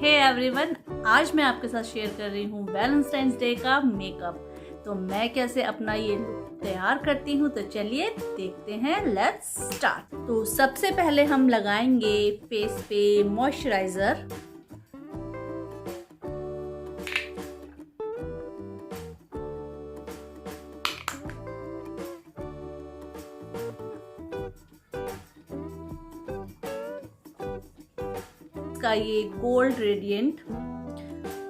Hey everyone, आज मैं आपके साथ शेयर कर रही हूँ वैलेंटाइंस डे का मेकअप। तो मैं कैसे अपना ये लुक तैयार करती हूँ, तो चलिए देखते हैं। Let's start. तो सबसे पहले हम लगाएंगे फेस पे मॉइस्चराइजर। का ये गोल्ड रेडिएंट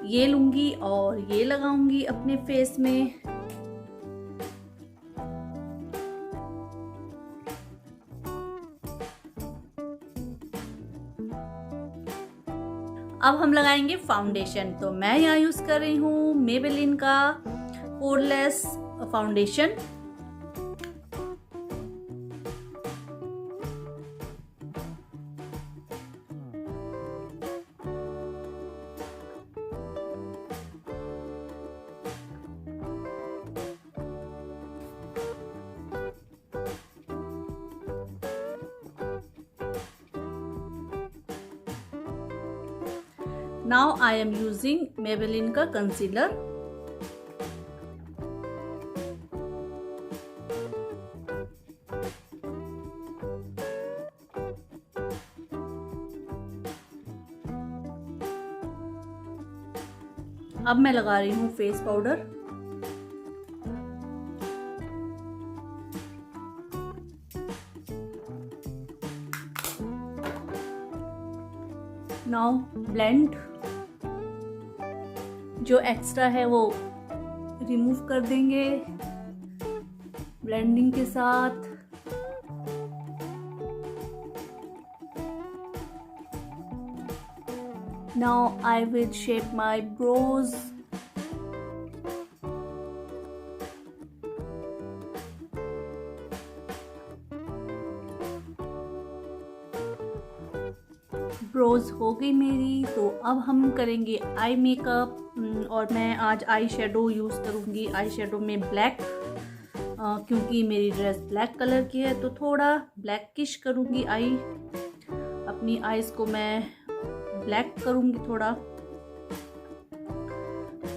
ये लूंगी और ये लगाऊंगी अपने फेस में। अब हम लगाएंगे फाउंडेशन। तो मैं यहाँ यूज कर रही हूँ मेबेलिन का poreless foundation. Now I am using Maybelline का कंसीलर। अब मैं लगा रही हूँ फेस पाउडर। Now blend। जो एक्स्ट्रा है वो रिमूव कर देंगे ब्लेंडिंग के साथ। Now I will shape my brows। Brows हो गई मेरी। तो अब हम करेंगे आई मेकअप। और मैं आज आई शेडो यूज़ करूँगी। आई शेडो में ब्लैक, क्योंकि मेरी ड्रेस ब्लैक कलर की है तो थोड़ा ब्लैकिश करूँगी। अपनी आईज को मैं ब्लैक करूँगी थोड़ा।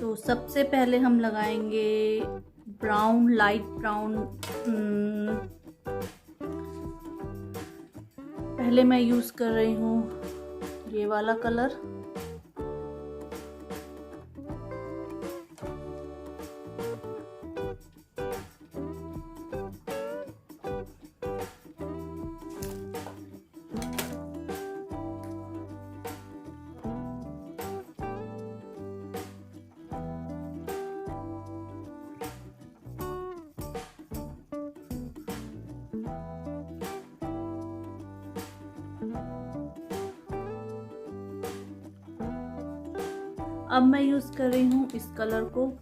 तो सबसे पहले हम लगाएंगे ब्राउन, लाइट ब्राउन। पहले मैं यूज़ कर रही हूँ ये वाला कलर। अब मैं यूज़ कर रही हूँ इस कलर को।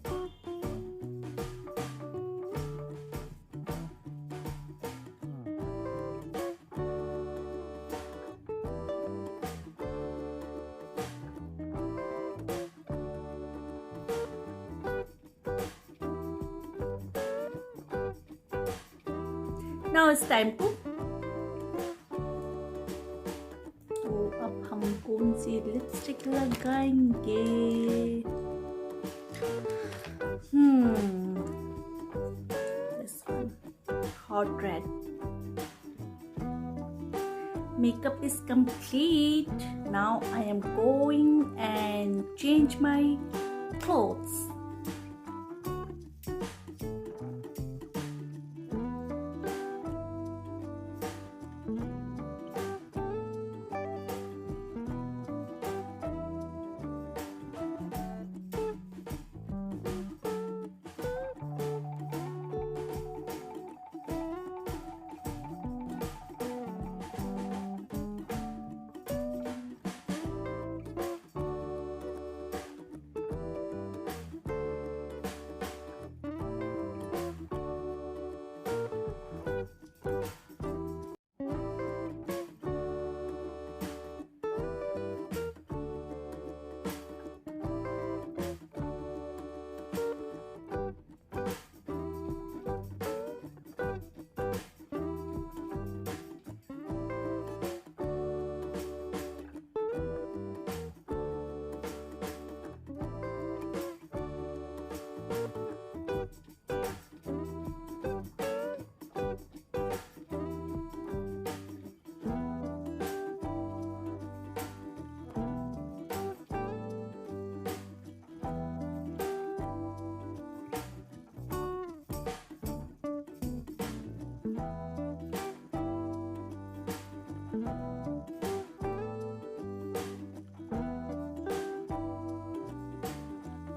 Now it's time to। अब हम कौन सी लिपस्टिक लगाएंगे? This one, hot red। Makeup is complete। Now I am going and change my clothes।